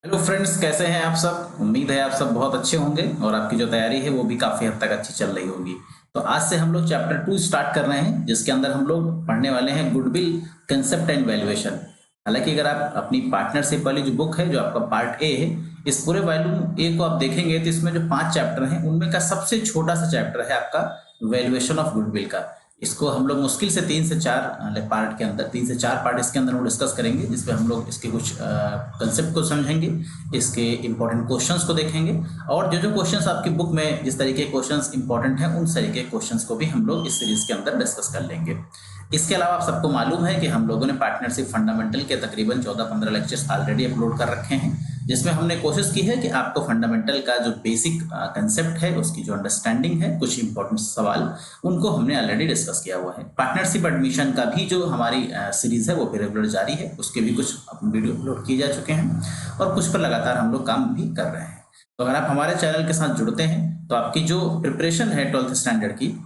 Hello friends, कैसे हैं आप सब। उम्मीद है आप सब बहुत अच्छे होंगे और आपकी जो तैयारी है वो भी काफ़ी हद तक अच्छी चल रही होगी। तो आज से हम लोग चैप्टर 2 स्टार्ट कर रहे हैं, जिसके अंदर हम लोग पढ़ने वाले हैं गुडविल कंसेप्ट एंड वैल्यूएशन। हालांकि अगर आप अपनी पार्टनरशिप वाली जो बुक है, जो आपका पार्ट ए है, इस पूरे वॉल्यूम ए को आप देखेंगे तो इसमें जो 5 चैप्टर हैं उनमें का सबसे छोटा सा चैप्टर है आपका वैल्यूएशन ऑफ गुडविल का। इसको हम लोग मुश्किल से 3 से 4 पार्ट के अंदर, 3 से 4 पार्ट इसके अंदर हम डिस्कस करेंगे, जिसमें हम लोग इसके कुछ कंसेप्ट को समझेंगे, इसके इंपॉर्टेंट क्वेश्चंस को देखेंगे और जो जो क्वेश्चंस आपकी बुक में जिस तरीके के क्वेश्चंस इंपॉर्टेंट हैं उन तरीके के क्वेश्चंस को भी हम लोग इस सीरीज के अंदर डिस्कस कर लेंगे। इसके अलावा आप सबको मालूम है कि हम लोगों ने पार्टनरशिप फंडामेंटल के तकरीबन 14-15 लेक्चर्स ऑलरेडी अपलोड कर रखे हैं, जिसमें हमने कोशिश की है कि आपको फंडामेंटल का जो बेसिक कंसेप्ट है, उसकी जो अंडरस्टैंडिंग है, कुछ इंपॉर्टेंट सवाल उनको हमने ऑलरेडी डिस्कस किया हुआ है। पार्टनरशिप एडमिशन का भी जो हमारी सीरीज है वो भी रेगुलर जारी है, उसके भी कुछ वीडियो अपलोड किए जा चुके हैं और कुछ पर लगातार हम लोग काम भी कर रहे हैं। तो अगर आप हमारे चैनल के साथ जुड़ते हैं तो आपकी जो प्रिपरेशन है 12th स्टैंडर्ड की,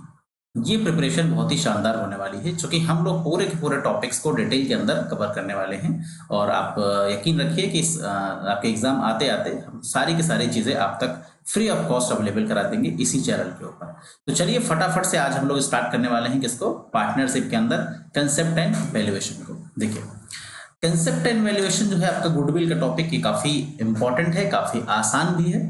ये प्रिपरेशन बहुत ही शानदार होने वाली है, क्योंकि हम लोग पूरे के पूरे टॉपिक्स को डिटेल के अंदर कवर करने वाले हैं। और आप यकीन रखिए कि आपके एग्जाम आते आते हम सारी की सारी चीज़ें आप तक फ्री ऑफ कॉस्ट अवेलेबल करा देंगे इसी चैनल के ऊपर। तो चलिए फटाफट से आज हम लोग स्टार्ट करने वाले हैं किसको, पार्टनरशिप के अंदर कंसेप्ट एंड वैल्यूएशन को। देखिए, कंसेप्ट एंड वैल्यूएशन जो है आपका गुडविल का टॉपिक, ये काफ़ी इंपॉर्टेंट है, काफ़ी आसान भी है।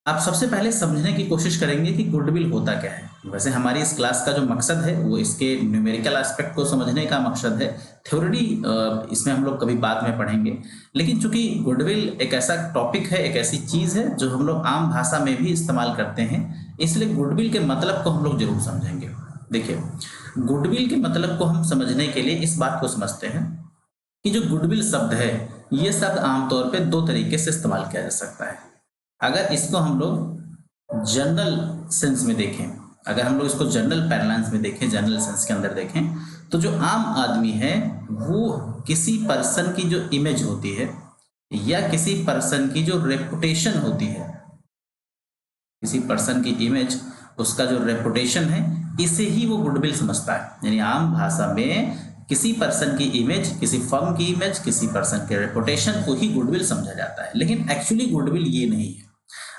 आप सबसे पहले समझने की कोशिश करेंगे कि गुडविल होता क्या है। वैसे हमारी इस क्लास का जो मकसद है वो इसके न्यूमेरिकल एस्पेक्ट को समझने का मकसद है। थ्योरी इसमें हम लोग कभी बाद में पढ़ेंगे, लेकिन चूंकि गुडविल एक ऐसा टॉपिक है, एक ऐसी चीज़ है जो हम लोग आम भाषा में भी इस्तेमाल करते हैं, इसलिए गुडविल के मतलब को हम लोग जरूर समझेंगे। देखिए, गुडविल के मतलब को हम समझने के लिए इस बात को समझते हैं कि जो गुडविल शब्द है, ये शब्द आमतौर पर 2 तरीके से इस्तेमाल किया जा सकता है। अगर इसको हम लोग जनरल सेंस में देखें, अगर हम लोग इसको जनरल पैरालेंस में देखें, जनरल सेंस के अंदर देखें, तो जो आम आदमी है वो किसी पर्सन की जो इमेज होती है या किसी पर्सन की जो रेपुटेशन होती है, किसी पर्सन की इमेज, उसका जो रेपुटेशन है, इसे ही वो गुडविल समझता है। यानी आम भाषा में किसी पर्सन की इमेज, किसी फर्म की इमेज, किसी पर्सन के रेपुटेशन को ही गुडविल समझा जाता है। लेकिन एक्चुअली गुडविल ये नहीं है।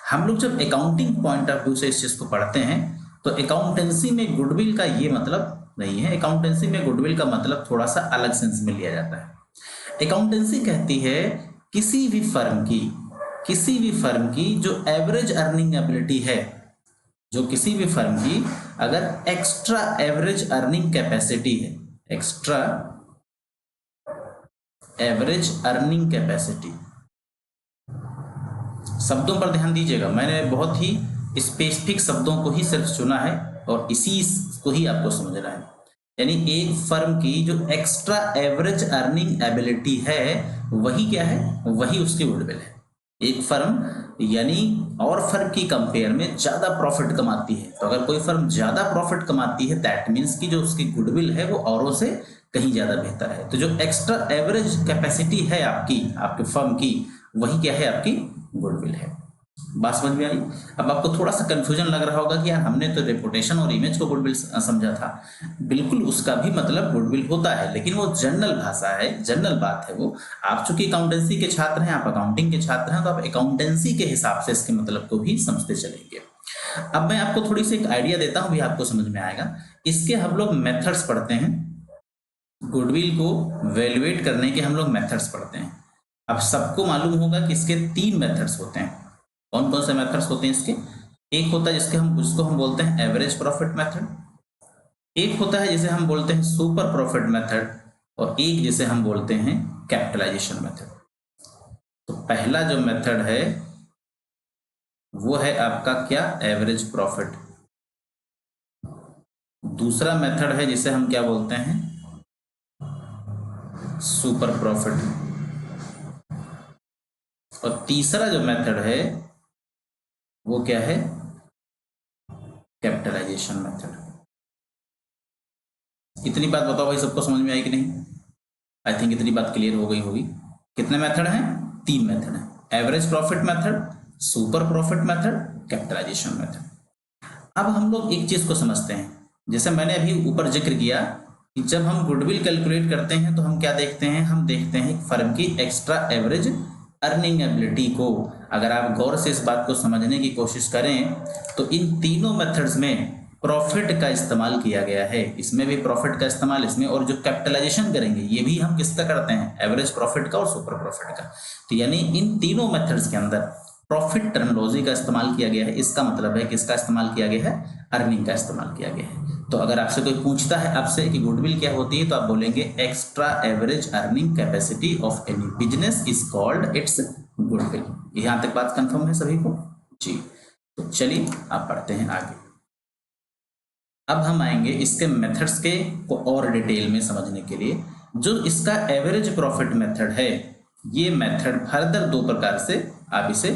हम लोग जब अकाउंटिंग पॉइंट ऑफ व्यू से इस चीज़ को पढ़ते हैं तो अकाउंटेंसी में गुडविल का ये मतलब नहीं है। अकाउंटेंसी में गुडविल का मतलब थोड़ा सा अलग सेंस में लिया जाता है। अकाउंटेंसी कहती है किसी भी फर्म की जो एवरेज अर्निंग एबिलिटी है, जो किसी भी फर्म की अगर एक्स्ट्रा एवरेज अर्निंग कैपेसिटी है, एक्स्ट्रा एवरेज अर्निंग कैपेसिटी, शब्दों पर ध्यान दीजिएगा, मैंने बहुत ही स्पेसिफिक शब्दों को ही सिर्फ चुना है और इसी को ही आपको समझना है। यानी एक फर्म की जो एक्स्ट्रा एवरेज अर्निंग एबिलिटी है, वही क्या है, वही उसकी गुडविल है। एक फर्म यानी और फर्म की कंपेयर में ज्यादा प्रॉफिट कमाती है, तो अगर कोई फर्म ज्यादा प्रॉफिट कमाती है, दैट मीन्स की जो उसकी गुडविल है वो औरों से कहीं ज्यादा बेहतर है। तो जो एक्स्ट्रा एवरेज कैपेसिटी है आपके फर्म की, वही क्या है, आपकी गुडविल है। बात समझ में आई। अब आपको थोड़ा सा कंफ्यूजन लग रहा होगा कि यार हमने तो रेपुटेशन और इमेज को गुडविल समझा था। बिल्कुल, उसका भी मतलब गुडविल होता है, लेकिन वो जनरल भाषा है, जनरल बात है वो। आप चूंकि अकाउंटेंसी के छात्र हैं, आप अकाउंटिंग के छात्र हैं, तो आप अकाउंटेंसी के हिसाब से इसके मतलब को भी समझते चलेंगे। अब मैं आपको थोड़ी सी एक आइडिया देता हूँ, भी आपको समझ में आएगा। इसके हम लोग मेथड्स पढ़ते हैं, गुडविल को वैल्यूएट करने के हम लोग मेथड्स पढ़ते हैं। अब सबको मालूम होगा कि इसके 3 मेथड्स होते हैं। कौन कौन से मेथड्स होते हैं इसके? एक होता है जिसको हम बोलते हैं एवरेज प्रॉफिट मेथड, एक होता है जिसे हम बोलते हैं सुपर प्रॉफिट मेथड, और एक जिसे हम बोलते हैं कैपिटलाइजेशन मेथड। तो पहला जो मेथड है वो है आपका क्या, एवरेज प्रॉफिट। दूसरा मेथड है जिसे हम क्या बोलते हैं, सुपर प्रॉफिट। और तीसरा जो मेथड है वो क्या है, कैपिटलाइजेशन मेथड। इतनी बात बताओ भाई, सबको समझ में आई कि नहीं? आई थिंक इतनी बात क्लियर हो गई होगी। कितने मेथड हैं? 3 मेथड हैं, average profit method, super profit method, capitalisation method. अब हम लोग एक चीज को समझते हैं, जैसे मैंने अभी ऊपर जिक्र किया कि जब हम गुडविल कैलकुलेट करते हैं तो हम क्या देखते हैं, हम देखते हैं फर्म की एक्स्ट्रा एवरेज अर्निंग एबिलिटी को अगर आप गौर से इस बात को समझने की कोशिश करें तो इन तीनों मेथड्स में प्रॉफिट का इस्तेमाल किया गया है। इसमें भी प्रॉफिट का इस्तेमाल, इसमें, और जो कैपिटलाइजेशन करेंगे ये भी हम किसका करते हैं, एवरेज प्रॉफिट का और सुपर प्रॉफिट का। तो यानी इन तीनों मेथड्स के अंदर प्रॉफिट टर्मिनोलॉजी का इस्तेमाल किया गया है। इसका मतलब है किसका इस्तेमाल किया गया है, अर्निंग का इस्तेमाल किया गया है। तो अगर आपसे कोई पूछता है आपसे कि गुडविल क्या होती है तो आप बोलेंगे extra average earning capacity of any business is called its goodwill. यहां तक बात कंफर्म है सभी को जी। तो चलिए आप पढ़ते हैं आगे। अब हम आएंगे इसके मेथड्स के को और डिटेल में समझने के लिए। जो इसका एवरेज प्रॉफिट मेथड है, ये मेथड फर्दर दो प्रकार से आप इसे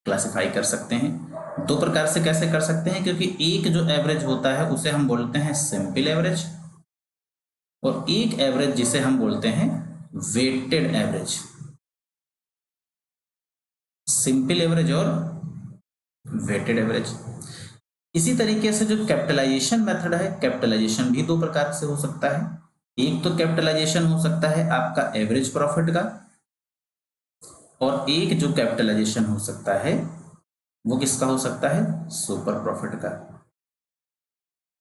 क्लासिफाई कर सकते हैं। दो प्रकार से कैसे कर सकते हैं, क्योंकि एक जो एवरेज होता है उसे हम बोलते हैं सिंपल एवरेज, और एक एवरेज जिसे हम बोलते हैं वेटेड एवरेज। सिंपल एवरेज और वेटेड एवरेज। इसी तरीके से जो कैपिटलाइजेशन मेथड है, कैपिटलाइजेशन भी दो प्रकार से हो सकता है। एक तो कैपिटलाइजेशन हो सकता है आपका एवरेज प्रॉफिट का, और एक जो कैपिटलाइजेशन हो सकता है वो किसका हो सकता है, सुपर प्रॉफिट का।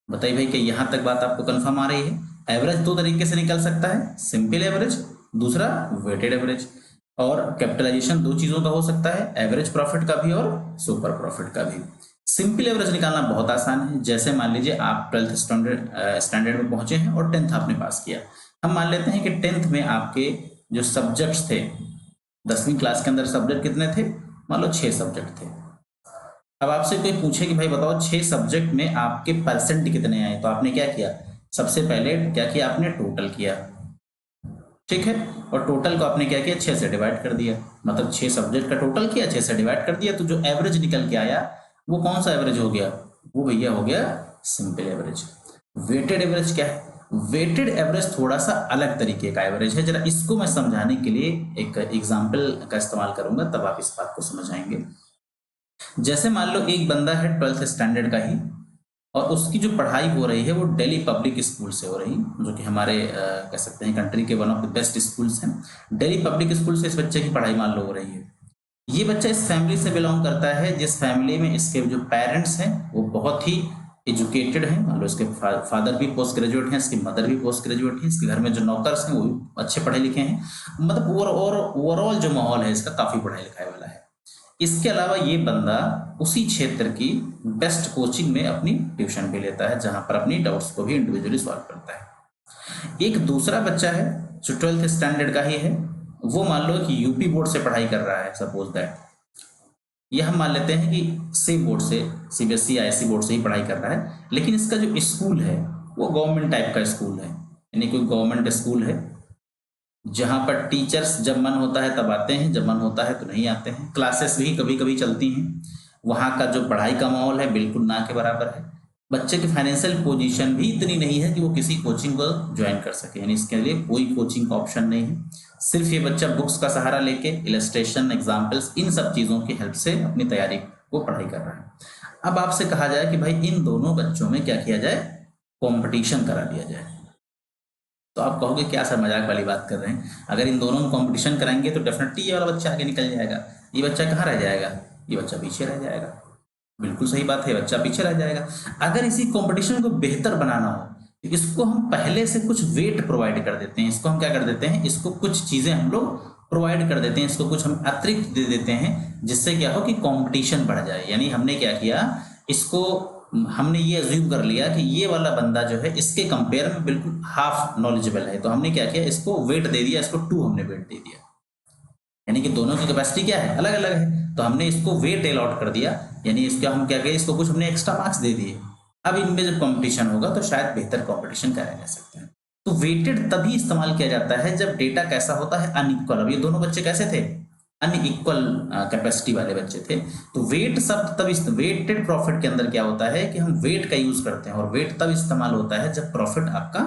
बताइए भाई कि यहां तक बात आपको कंफर्म आ रही है। एवरेज दो तरीके से निकल सकता है, सिंपल एवरेज, दूसरा वेटेड एवरेज। और कैपिटलाइजेशन दो चीजों का हो सकता है, एवरेज प्रॉफिट का भी और सुपर प्रॉफिट का भी। सिंपल एवरेज निकालना बहुत आसान है। जैसे मान लीजिए आप 12th स्टैंडर्ड में पहुंचे हैं और 10th आपने पास किया। हम मान लेते हैं कि 10th में आपके जो सब्जेक्ट्स थे, 10वीं क्लास के अंदर सब्जेक्ट कितने थे, मान लो 6 सब्जेक्ट थे। अब आपसे कोई पूछे कि भाई बताओ 6 सब्जेक्ट में आपके परसेंट कितने आए, तो आपने क्या किया, सबसे पहले क्या किया, आपने टोटल किया, ठीक है। और टोटल को आपने क्या किया, 6 से डिवाइड कर दिया। मतलब 6 सब्जेक्ट का टोटल किया, 6 से डिवाइड कर दिया, तो जो एवरेज निकल के आया वो कौन सा एवरेज हो गया, वो भैया हो गया सिंपल एवरेज। वेटेड एवरेज क्या है, वेटेड एवरेज थोड़ा सा अलग तरीके का एवरेज है। जरा इसको मैं समझाने के लिए एक एग्जाम्पल का इस्तेमाल करूंगा, तब आप इस बात को समझ आएंगे। जैसे मान लो एक बंदा है 12th स्टैंडर्ड का ही, और उसकी जो पढ़ाई हो रही है वो दिल्ली पब्लिक स्कूल से हो रही, जो कि हमारे कह सकते हैं कंट्री के one of the best schools हैं। दिल्ली पब्लिक स्कूल से इस बच्चे की पढ़ाई मान लो हो रही है। ये बच्चा इस फैमिली से बिलोंग करता है जिस फैमिली में इसके जो पेरेंट्स हैं वो बहुत ही एजुकेटेड हैं। मान लो इसके फादर भी पोस्ट ग्रेजुएट हैं, इसकी मदर भी पोस्ट ग्रेजुएट हैं, इसके घर में जो नौकर्स हैं वो भी अच्छे पढ़े लिखे हैं। मतलब ओवरऑल जो माहौल है इसका काफी पढ़ाई लिखाई वाला है। इसके अलावा ये बंदा उसी क्षेत्र की बेस्ट कोचिंग में अपनी ट्यूशन भी लेता है, जहां पर अपनी डाउट्स को भी इंडिविजुअली सॉल्व करता है। एक दूसरा बच्चा है जो 12th स्टैंडर्ड का ही है, वो मान लो कि यूपी बोर्ड से पढ़ाई कर रहा है, सपोज दैट। ये हम मान लेते हैं कि सी बोर्ड से, सीबीएसई आईएससी बोर्ड से ही पढ़ाई कर रहा है, लेकिन इसका जो स्कूल है वो गवर्नमेंट टाइप का स्कूल है, यानी कोई गवर्नमेंट स्कूल है जहां पर टीचर्स जब मन होता है तब आते हैं, जब मन होता है तो नहीं आते हैं। क्लासेस भी कभी कभी चलती हैं। वहां का जो पढ़ाई का माहौल है बिल्कुल ना के बराबर है। बच्चे की फाइनेंशियल पोजीशन भी इतनी नहीं है कि वो किसी कोचिंग को ज्वाइन कर सके, यानी इसके लिए कोई कोचिंग का ऑप्शन नहीं है। सिर्फ ये बच्चा बुक्स का सहारा लेके इलस्ट्रेशन, एग्जाम्पल्स, इन सब चीजों की हेल्प से अपनी तैयारी को पढ़ाई कर रहा है। अब आपसे कहा जाए कि भाई इन दोनों बच्चों में क्या किया जाए, कंपटीशन करा दिया जाए, तो आप कहोगे क्या सर मजाक वाली बात कर रहे हैं। अगर इन दोनों में कंपटीशन कराएंगे तो डेफिनेटली ये वाला बच्चा आगे निकल जाएगा, ये बच्चा कहाँ रह जाएगा, ये बच्चा पीछे रह जाएगा। बिल्कुल सही बात है, बच्चा पीछे रह जाएगा। अगर इसी कंपटीशन को बेहतर बनाना हो तो इसको हम पहले से कुछ वेट प्रोवाइड कर देते हैं। इसको हम क्या कर देते हैं, इसको कुछ चीजें हम लोग प्रोवाइड कर देते हैं, इसको कुछ हम अतिरिक्त दे देते हैं, जिससे क्या हो कि कंपटीशन बढ़ जाए। यानी हमने क्या किया, इसको हमने ये अज्यूम कर लिया कि ये वाला बंदा जो है इसके कंपेयर में बिल्कुल हाफ नॉलेजेबल है, तो हमने क्या किया, इसको वेट दे दिया, इसको 2 हमने वेट दे दिया। यानी कि दोनों की कैपेसिटी क्या है, अलग अलग है, तो हमने इसको वेट अलॉट कर दिया। यानी इसका हम क्या किया, इसको कुछ हमने एक्स्ट्रा मार्क्स दे दिए। अब इनमें जब कंपटीशन होगा तो शायद बेहतर कंपटीशन कराया जा सकता है। तो वेटेड तभी इस्तेमाल किया जाता है जब डेटा कैसा होता है, अनइक्वल। अब ये दोनों बच्चे कैसे थे, अनइक्वल कैपेसिटी वाले बच्चे थे। तो वेट शब्द तब इस वेटेड प्रॉफिट के अंदर क्या होता है कि हम वेट का यूज करते हैं, और वेट तब इस्तेमाल होता है जब प्रॉफिट आपका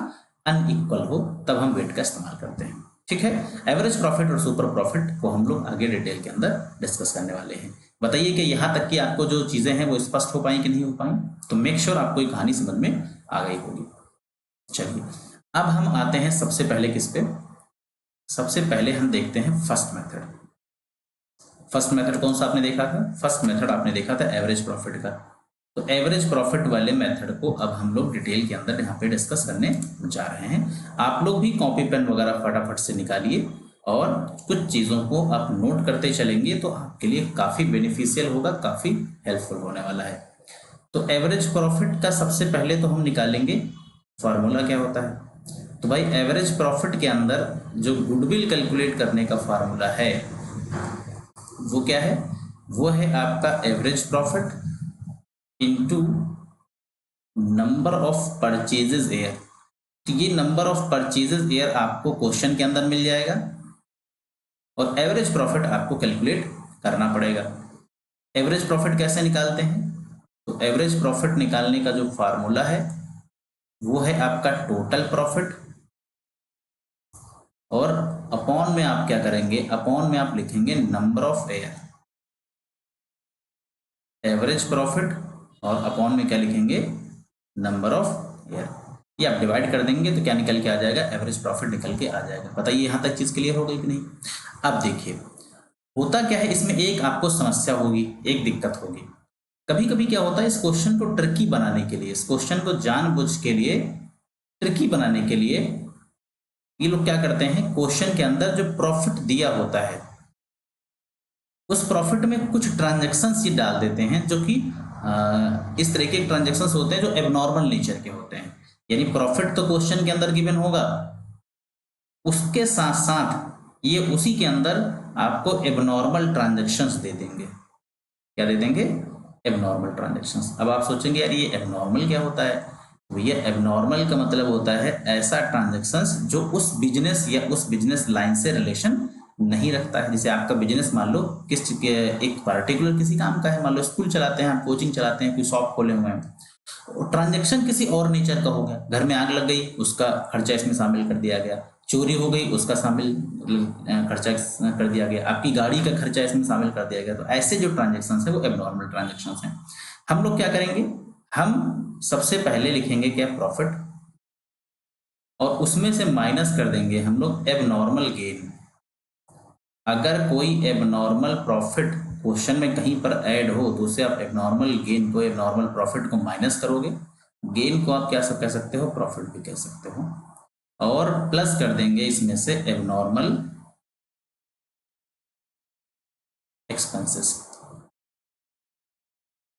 अनइक्वल हो, तब हम वेट का इस्तेमाल करते हैं। ठीक है। एवरेज प्रॉफिट और सुपर प्रॉफिट को हम लोग आगे डिटेल के अंदर डिस्कस करने वाले हैं। बताइए कि यहाँ तक कि आपको जो चीजें हैं वो स्पष्ट हो पाई कि नहीं हो पाई। तो मेक श्योर आपको ये कहानी समझ में आ गई होगी। चलिए अब हम आते हैं सबसे पहले किस पे, सबसे पहले हम देखते हैं फर्स्ट मेथड। फर्स्ट मेथड कौन सा आपने देखा था? फर्स्ट मेथड आपने देखा था एवरेज प्रॉफिट का। तो एवरेज प्रॉफिट वाले मेथड को अब हम लोग डिटेल के अंदर यहाँ पे डिस्कस करने जा रहे हैं। आप लोग भी कॉपी पेन वगैरह फटाफट से निकालिए और कुछ चीज़ों को आप नोट करते चलेंगे तो आपके लिए काफ़ी बेनिफिशियल होगा, काफ़ी हेल्पफुल होने वाला है। तो एवरेज प्रॉफिट का सबसे पहले तो हम निकालेंगे फार्मूला क्या होता है। तो भाई एवरेज प्रॉफिट के अंदर जो गुडविल कैलकुलेट करने का फार्मूला है वो क्या है? वो है आपका average profit into number of purchases year. तो ये नंबर ऑफ परचेजेज ईयर आपको क्वेश्चन के अंदर मिल जाएगा और एवरेज प्रॉफिट आपको कैलकुलेट करना पड़ेगा। एवरेज प्रॉफिट कैसे निकालते हैं? तो एवरेज प्रॉफिट निकालने का जो फार्मूला है वो है आपका टोटल प्रॉफिट और अपॉन में आप क्या करेंगे? अपॉन में आप लिखेंगे number of year. Average profit और अपॉन में क्या लिखेंगे? Number of year. ये आप डिवाइड कर देंगे तो क्या निकल के आ जाएगा? एवरेज प्रॉफिट निकल के आ जाएगा। बताइए यहाँ तक चीज क्लियर हो गई कि नहीं? अब देखिए होता क्या है, इसमें एक आपको समस्या होगी, एक दिक्कत होगी। कभी कभी क्या होता है, इस क्वेश्चन को ट्रिकी बनाने के लिए, इस क्वेश्चन को जानबूझ के लिए ट्रिकी बनाने के लिए ये लोग क्या करते हैं, क्वेश्चन के अंदर जो प्रॉफिट दिया होता है उस प्रॉफिट में कुछ ट्रांजैक्शंस ये डाल देते हैं जो कि इस तरह के ट्रांजैक्शंस होते हैं जो एबनॉर्मल नेचर के होते हैं। यानी प्रॉफिट तो क्वेश्चन के अंदर गिवन होगा, उसके साथ साथ ये उसी के अंदर आपको एबनॉर्मल ट्रांजैक्शंस दे देंगे। क्या दे देंगे? Abnormal transactions. अब आप सोचेंगे यार ये एबनॉर्मल क्या होता है? भैया एबनॉर्मल का मतलब होता है ऐसा ट्रांजैक्शंस जो उस बिजनेस या उस बिजनेस लाइन से रिलेशन नहीं रखता है। जैसे आपका बिजनेस मान लो किस एक पार्टिकुलर किसी काम का है, मान लो स्कूल चलाते हैं, आप कोचिंग चलाते हैं, कोई शॉप खोले हुए हैं। ट्रांजैक्शन किसी और नेचर का हो गया, घर में आग लग गई उसका खर्चा इसमें शामिल कर दिया गया, चोरी हो गई उसका शामिल खर्चा कर दिया गया, आपकी गाड़ी का खर्चा इसमें शामिल कर दिया गया। तो ऐसे जो ट्रांजैक्शंस है वो एबनॉर्मल ट्रांजैक्शंस हैं। हम लोग क्या करेंगे, हम सबसे पहले लिखेंगे क्या? प्रॉफिट, और उसमें से माइनस कर देंगे हम लोग एबनॉर्मल गेन। अगर कोई एबनॉर्मल प्रॉफिट क्वेश्चन में कहीं पर ऐड हो तो उसे आप एबनॉर्मल गेन को, एबनॉर्मल प्रॉफिट को माइनस करोगे। गेन को आप क्या सब कह सकते हो? प्रॉफिट भी कह सकते हो। और प्लस कर देंगे इसमें से एबनॉर्मल एक्सपेंसेस।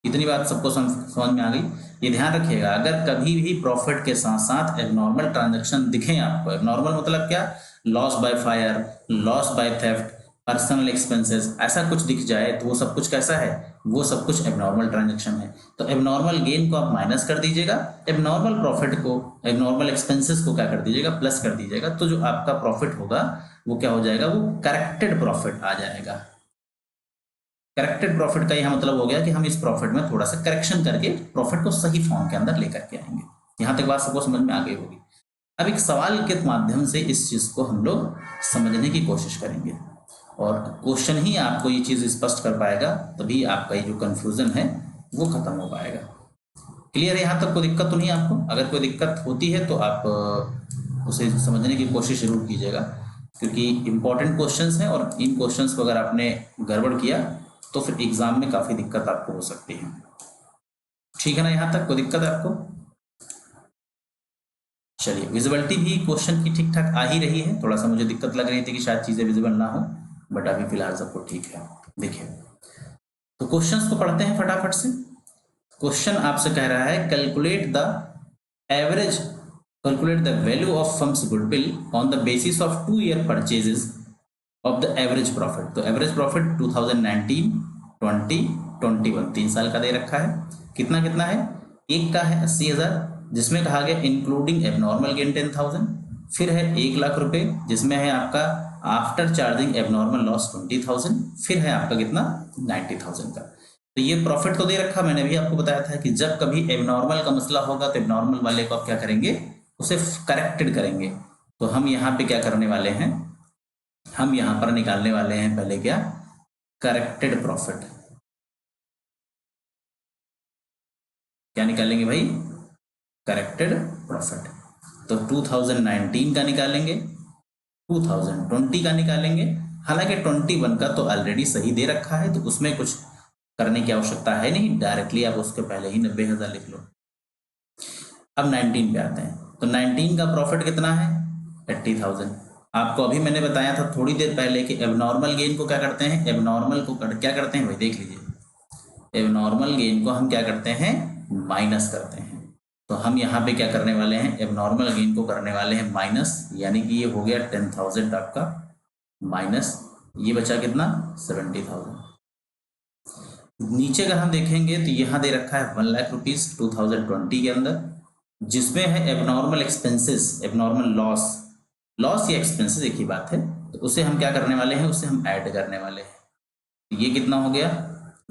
इतनी बात सबको समझ में आ गई? ये ध्यान रखिएगा, अगर कभी भी प्रॉफिट के साथ साथ एबनॉर्मल ट्रांजैक्शन दिखें आपको, एबनॉर्मल मतलब क्या? Loss by fire, loss by theft, personal expenses, ऐसा कुछ दिख जाए तो वो सब कुछ कैसा है? वो सब कुछ एबनॉर्मल ट्रांजैक्शन है। तो एबनॉर्मल गेन को आप माइनस कर दीजिएगा, एबनॉर्मल प्रॉफिट को, एबनॉर्मल एक्सपेंसेस को क्या कर दीजिएगा? प्लस कर दीजिएगा। तो जो आपका प्रॉफिट होगा वो क्या हो जाएगा? वो करेक्टेड प्रॉफिट आ जाएगा। करेक्टेड प्रॉफिट का यह मतलब हो गया कि हम इस प्रॉफिट में थोड़ा सा करेक्शन करके प्रॉफिट को सही फॉर्म के अंदर लेकर के आएंगे। यहां तक बात सबको समझ में आ गई होगी। अब एक सवाल के माध्यम से इस चीज को हम लोग समझने की कोशिश करेंगे और क्वेश्चन ही आपको ये चीज स्पष्ट कर पाएगा, तभी आपका ये जो कंफ्यूजन है वो खत्म हो पाएगा। क्लियर है? यहाँ तक कोई दिक्कत तो नहीं आपको? अगर कोई दिक्कत होती है तो आप उसे समझने की कोशिश जरूर कीजिएगा, क्योंकि इंपॉर्टेंट क्वेश्चंस हैं और इन क्वेश्चंस को अगर आपने गड़बड़ किया तो फिर एग्जाम में काफी दिक्कत आपको हो सकती है। ठीक है ना? यहाँ तक कोई दिक्कत है आपको? चलिए, विजिबिलिटी भी क्वेश्चन की ठीक ठाक आ ही रही है। थोड़ा सा मुझे दिक्कत लग रही थी कि शायद चीजें विजिबल ना हो, बट अभी फिलहाल सबको ठीक है। देखिए तो क्वेश्चंस को पढ़ते हैं फटाफट से। क्वेश्चन आपसे कह रहा है calculate the average, calculate the value of firms goodwill on the basis of 2 year purchases of the average profit. तो एवरेज प्रॉफिट 2019, 20, 21 3 साल का दे रखा है। कितना कितना है? एक का है 80,000 जिसमें कहा गया इंक्लूडिंग एबनॉर्मल गेन 10,000, फिर है 1,00,000 रुपए जिसमें है आपका आफ्टर चार्जिंग एबनॉर्मल लॉस 20,000, फिर है आपका कितना? 90,000 का। तो ये प्रॉफिट तो दे रखा, मैंने भी आपको बताया था कि जब कभी एबनॉर्मल का मसला होगा तो एबनॉर्मल वाले को आप क्या करेंगे? उसे करेक्टेड करेंगे। तो हम यहाँ पे क्या करने वाले हैं? हम यहां पर निकालने वाले हैं पहले क्या? Corrected profit. क्या निकालेंगे भाई? Corrected profit. तो 2019 का निकालेंगे, 2020 का निकालेंगे हालांकि 21 का तो ऑलरेडी सही दे रखा है, तो उसमें कुछ करने की आवश्यकता है नहीं, डायरेक्टली आप उसके पहले ही 90,000 लिख लो। अब 19 पे आते हैं, तो 19 का प्रॉफिट कितना है 80,000। आपको अभी मैंने बताया था थोड़ी देर पहले कि एबनॉर्मल गेन को क्या करते हैं, एबनॉर्मल को क्या करते हैं भाई, देख लीजिए, एबनॉर्मल गेन को हम क्या करते हैं, माइनस करते हैं। तो हम यहाँ पे क्या करने वाले हैं, एबनॉर्मल गेन को करने वाले हैं माइनस, यानी कि ये हो गया 10,000 आपका माइनस, ये बचा कितना 70,000। नीचे अगर हम देखेंगे तो यहाँ दे रखा है 1 लाख रुपीज 2020 के अंदर, जिसमें है abnormal expenses, abnormal loss, loss या एक्सपेंसेस एक ही बात है, तो उसे हम क्या करने वाले हैं, उसे हम ऐड करने वाले हैं। तो ये कितना हो गया,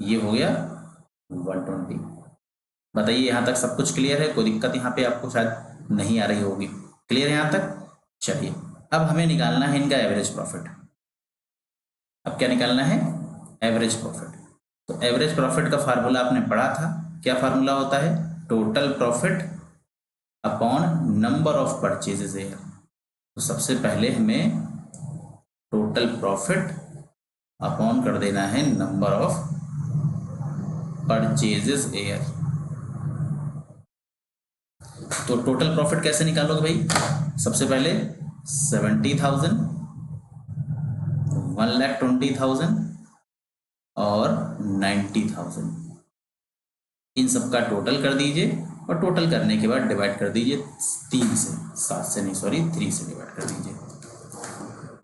ये हो गया 120। बताइए यहाँ तक सब कुछ क्लियर है, कोई दिक्कत यहाँ पे आपको शायद नहीं आ रही होगी, क्लियर है यहाँ तक। चलिए अब हमें निकालना है इनका एवरेज प्रॉफिट। अब क्या निकालना है, एवरेज प्रॉफिट। तो एवरेज प्रॉफिट का फार्मूला आपने पढ़ा था, क्या फार्मूला होता है, total profit upon number of purchases air. तो सबसे पहले हमें टोटल प्रॉफिट अपॉन कर देना है नंबर ऑफ परचेजेस एयर। तो टोटल प्रॉफिट कैसे निकालोगे भाई, सबसे पहले 70,000, 1,20,000 और 90,000, इन सबका टोटल कर दीजिए, और टोटल करने के बाद डिवाइड कर दीजिए 3 से, 7 से नहीं सॉरी 3 से डिवाइड कर दीजिए।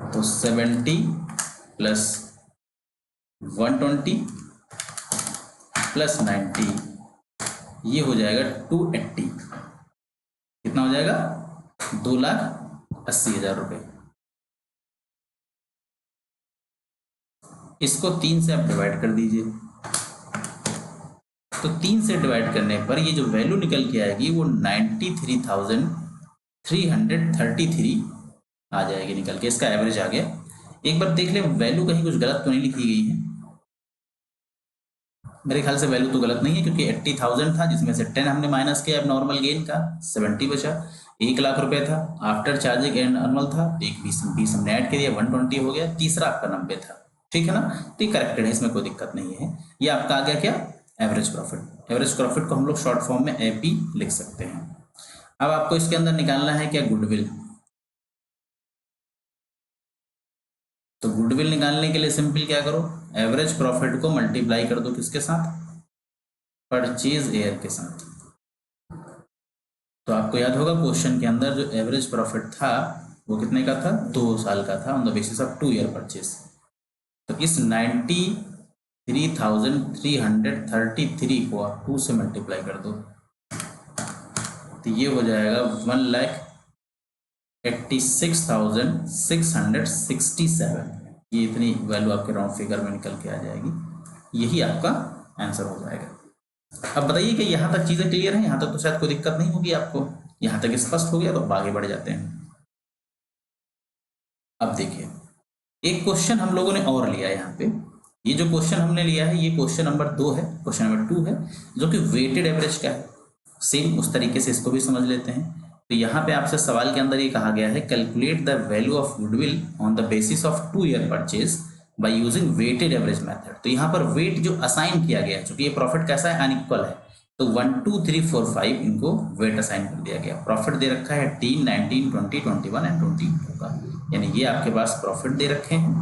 तो 70 प्लस 120 प्लस 90, ये हो जाएगा 280, कितना हो जाएगा 2,80,000 रुपये। इसको 3 से आप डिवाइड कर दीजिए, तो 3 से डिवाइड करने पर ये जो वैल्यू निकल के आएगी वो 93,333 आ जाएगी निकल के, इसका एवरेज आ गया। एक बार देख ले वैल्यू कहीं कुछ गलत तो नहीं लिखी गई है, मेरे ख्याल से वैल्यू तो गलत नहीं है, क्योंकि 80,000 था जिसमें से 10 हमने माइनस किया नॉर्मल गेन का, 70 बचा, 1 लाख रुपए था, आफ्टर चार्जिंग एंड एनुअल था, एक 20 हमने ऐड कर दिया, 120 हो गया, तीसरा आपका 90 था, ठीक है ना। तो ये करेक्टेड है, इसमें कोई दिक्कत नहीं है। ये आपका आ गया क्या, एवरेज प्रॉफिट। एवरेज प्रॉफिट को हम लोग शॉर्ट फॉर्म में एपी लिख सकते हैं। अब आपको इसके अंदर निकालना है क्या, गुडविल। तो गुडविल निकालने के लिए सिंपल क्या करो, एवरेज प्रॉफिट को मल्टीप्लाई कर दो किसके साथ, परचेज एयर के साथ। तो आपको याद होगा क्वेश्चन के अंदर जो एवरेज प्रॉफिट था वो कितने का था, 2 साल का था, on the basis of 2 year purchase. तो इस 93,333 को आप 2 से मल्टीप्लाई कर दो, तो ये हो जाएगा 1,86,667। ये इतनी वैल्यू आपके राउंड फिगर में निकल के आ जाएगी, यही आपका आंसर हो जाएगा। अब बताइए कि यहाँ तक चीजें क्लियर हैं, यहाँ तक तो शायद कोई दिक्कत नहीं होगी आपको, यहाँ तक स्पष्ट हो गया, तो आगे बढ़ जाते हैं। अब देखिए एक क्वेश्चन हम लोगों ने और लिया है यहाँ पे, ये जो क्वेश्चन हमने लिया है ये क्वेश्चन नंबर 2 है, क्वेश्चन नंबर 2 है, जो कि वेटेड एवरेज का है। सेम उस तरीके से इसको भी समझ लेते हैं। तो यहाँ पे आपसे सवाल के अंदर ये कहा गया है, calculate the value of goodwill on the basis of 2 year purchase by using weighted average method. तो यहाँ पर वेट जो असाइन किया गया है, क्योंकि ये प्रॉफिट कैसा है, अनइक्वल है, तो 1 2 3 4 5 इनको वेट असाइन कर दिया गया। प्रॉफिट दे रखा है 18 19 20 21 एंड 22 का, यानी ये आपके पास प्रॉफिट दे रखे हैं,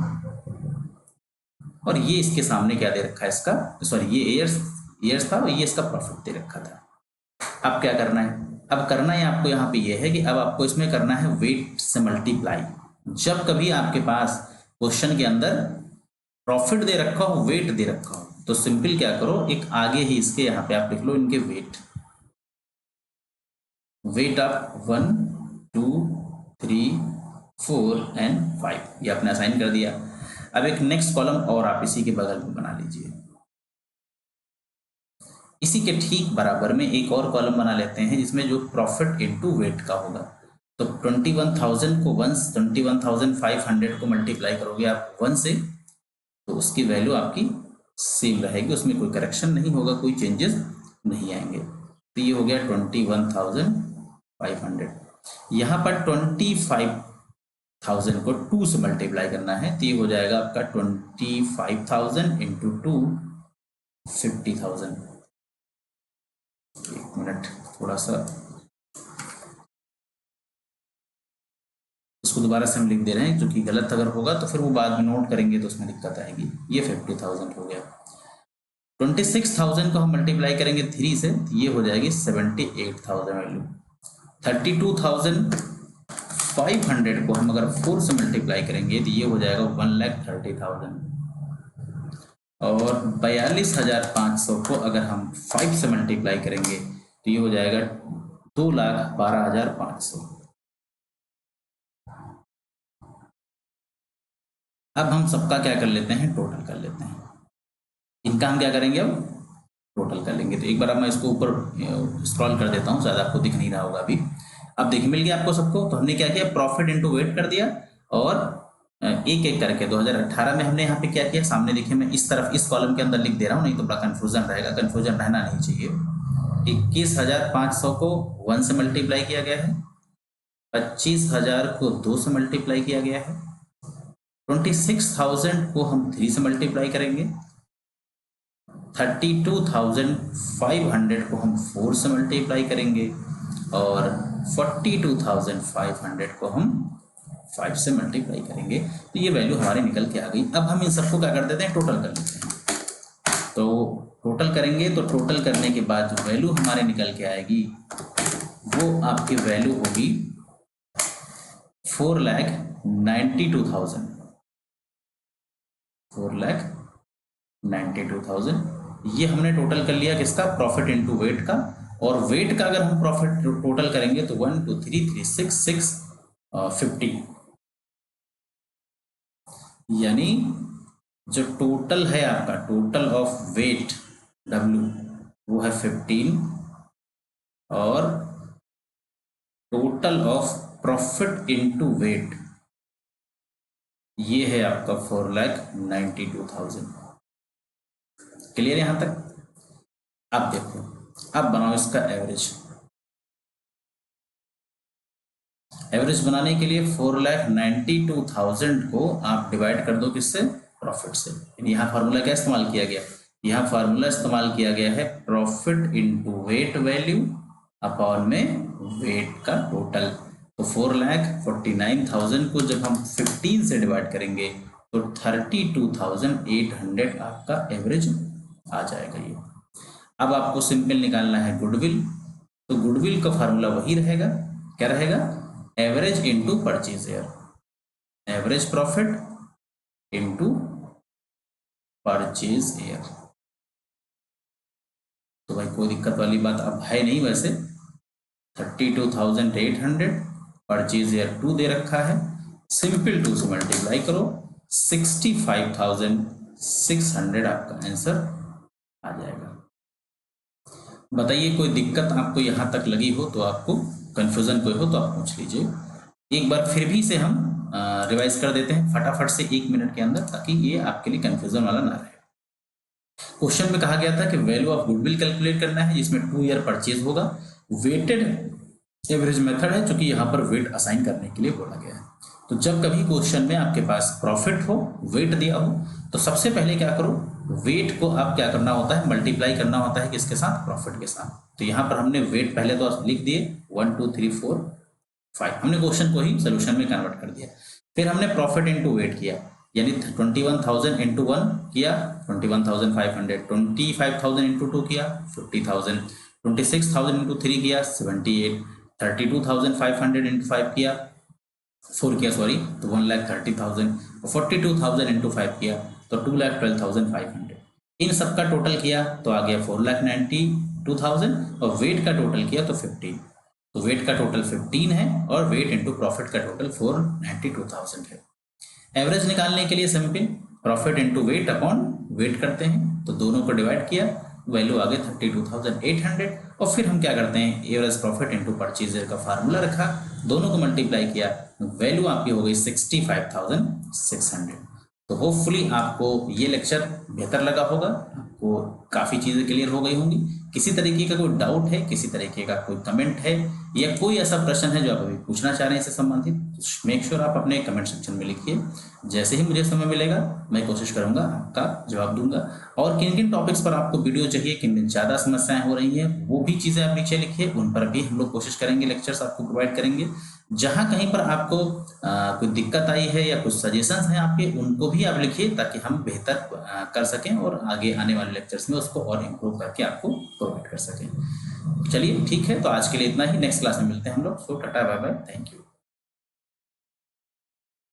और ये इसके सामने क्या दे रखा है, इसका सॉरी ये ईयर्स था, और ये इसका प्रॉफिट दे रखा था। अब क्या करना है, अब करना है आपको यहाँ पे ये है कि अब आपको इसमें करना है वेट से मल्टीप्लाई। जब कभी आपके पास क्वेश्चन के अंदर प्रॉफिट दे रखा हो, वेट दे रखा हो, तो सिंपल क्या करो, एक आगे ही इसके यहाँ पे आप लिख लो इनके वेट ऑफ 1 2 3 4 एंड 5, ये आपने असाइन कर दिया। अब एक नेक्स्ट कॉलम और आप इसी के बगल में बना लीजिए, इसी के ठीक बराबर में एक और कॉलम बना लेते हैं जिसमें जो प्रॉफिट इनटू वेट का होगा। तो 21,000 को 21,500 को मल्टीप्लाई करोगे आप 1 से, तो उसकी वैल्यू आपकी सेम रहेगी, उसमें कोई करेक्शन नहीं होगा, कोई चेंजेस नहीं आएंगे। तो ये हो गया 21,500। यहाँ पर 25 1000 को 2 से मल्टीप्लाई करना है, तो ये हो जाएगा आपका 25,000 इंटू 2 50,000। एक मिनट, थोड़ा सा इसको दोबारा से हम लिख दे रहे हैं, जो कि गलत अगर होगा तो फिर वो बाद में नोट करेंगे तो उसमें दिक्कत आएगी। ये 50,000 हो गया। 26,000 को हम मल्टीप्लाई करेंगे 3 से, तो ये हो जाएगी 78,000 वैल्यू। 32,500 को हम अगर 4 से मल्टीप्लाई करेंगे तो ये हो जाएगा 1,30,000। और 42,500 को अगर हम 5 से मल्टीप्लाई करेंगे तो ये हो जाएगा 2,12,500। अब हम सबका क्या कर लेते हैं, टोटल कर लेते हैं। इनका हम क्या करेंगे, अब टोटल कर लेंगे। तो एक बार अब मैं इसको ऊपर स्क्रॉल कर देता हूँ, शायद आपको दिख नहीं रहा होगा अभी। अब देखिए मिल गया आपको सबको। तो हमने क्या किया, प्रॉफिट इनटू वेट कर दिया और एक एक करके 2018 में हमने यहाँ पे क्या किया, सामने देखिए मैं इस तरफ इस कॉलम के अंदर लिख दे रहा हूँ, नहीं तो बड़ा कंफ्यूजन रहेगा, कंफ्यूजन रहना नहीं चाहिए। 21,500 को 1 से मल्टीप्लाई किया गया है, 25,000 को 2 से मल्टीप्लाई किया गया है, 26,000 को हम 3 से मल्टीप्लाई करेंगे, 32,500 को हम 4 से मल्टीप्लाई करेंगे और 42,500 को हम 5 से मल्टीप्लाई करेंगे। तो ये वैल्यू हमारी निकल के आ गई। अब हम इन सबको क्या कर देते हैं, टोटल कर लेते हैं। तो टोटल करेंगे तो टोटल करने के बाद जो वैल्यू हमारे निकल के आएगी वो आपकी वैल्यू होगी 4,92,000। 4,92,000 ये हमने टोटल कर लिया किसका, प्रॉफिट इनटू वेट का। और वेट का अगर हम प्रॉफिट टोटल करेंगे तो 1 2 3 3 6 6 50, यानी जो टोटल है आपका, टोटल ऑफ वेट W वो है 15 और total of profit into wait ये है आपका 4,92,000। क्लियर यहां तक? अब देखो, अब बनाओ इसका एवरेज। एवरेज बनाने के लिए 4,92,000 को आप डिवाइड कर दो किससे, प्रॉफिट से। यहाँ फार्मूला क्या इस्तेमाल किया गया, यहाँ फार्मूला इस्तेमाल किया गया है profit into wait value upon में वेट का टोटल। तो 4,49,000 को जब हम 15 से डिवाइड करेंगे तो 32,800 आपका एवरेज आ जाएगा ये। अब आपको सिंपल निकालना है गुडविल। तो गुडविल का फार्मूला वही रहेगा, क्या रहेगा, average into purchase year, average profit into purchase year. तो भाई कोई दिक्कत वाली बात अब है नहीं। वैसे 32,800 परचेज ईयर 2 दे रखा है, सिंपल 2 से मल्टीप्लाई करो, 65,600 आपका आंसर आ जाएगा। बताइए कोई दिक्कत आपको यहां तक लगी हो तो, आपको कंफ्यूजन कोई हो तो आप पूछ लीजिए। एक बार फिर भी से हम रिवाइज कर देते हैं फटाफट से 1 मिनट के अंदर, ताकि ये आपके लिए कंफ्यूजन वाला ना रहे। क्वेश्चन में कहा गया था कि वैल्यू ऑफ गुडविल कैलकुलेट करना है, जिसमें 2 ईयर परचेज होगा। वेटेड एवरेज मेथड है, जो कि यहाँ पर वेट असाइन करने के लिए बोला गया है। तो जब कभी क्वेश्चन में आपके पास प्रॉफिट हो, वेट दिया हो, तो सबसे पहले क्या करो, वेट को आप क्या करना होता है, मल्टीप्लाई करना होता है किसके साथ, प्रॉफिट के साथ। तो यहाँ पर हमने वेट पहले तो लिख दिए 1 2 3 4 5, हमने क्वेश्चन को ही सोल्यूशन में कन्वर्ट कर दिया। फिर हमने प्रॉफिट इनटू वेट किया, यानी 21,000 इंटू 1 किया 21,500, 25,000 इंटू 2 किया 50,000, 26,000 इंटू 3 किया 78, 32,500 इंटू 5 किया 4 किया सॉरी तो 1,30,000, 42,000 इंटू 5 किया तो 2,12,500। इन सबका टोटल किया तो आ गया 4,92,000 और वेट का टोटल किया तो 15। तो वेट का टोटल 15 है और वेट इंटू प्रॉफिट का टोटल 4,92,000 है। एवरेज निकालने के लिए simple profit into weight upon weight करते हैं, तो दोनों को डिवाइड किया, वैल्यू आ गई 32,800। और फिर हम क्या करते हैं, एवरेज प्रॉफिट इंटू परचेज का फार्मूला रखा, दोनों को मल्टीप्लाई किया, वैल्यू आपकी हो गई 65,600। तो होपफुली आपको ये लेक्चर बेहतर लगा होगा। को काफ़ी चीज़ें क्लियर हो गई होंगी। किसी तरीके का कोई डाउट है, किसी तरीके का कोई कमेंट है या कोई ऐसा प्रश्न है जो आप अभी पूछना चाह रहे हैं इससे संबंधित, तो मेक श्योर आप अपने कमेंट सेक्शन में लिखिए। जैसे ही मुझे समय मिलेगा मैं कोशिश करूंगा आपका जवाब दूंगा। और किन किन टॉपिक्स पर आपको वीडियो चाहिए, किन किन ज़्यादा समस्याएं हो रही हैं, वो भी चीज़ें आप नीचे लिखिए, उन पर भी हम लोग कोशिश करेंगे, लेक्चर्स आपको प्रोवाइड करेंगे। जहाँ कहीं पर आपको कोई दिक्कत आई है या कुछ सजेशंस हैं आपके, उनको भी आप लिखिए ताकि हम बेहतर कर सकें और आगे आने वाले लेक्चर्स में उसको और इम्प्रूव करके आपको प्रोवाइड कर सकें। चलिए ठीक है, तो आज के लिए इतना ही। नेक्स्ट क्लास में मिलते हैं हम लोग। So tata bye bye, thank you.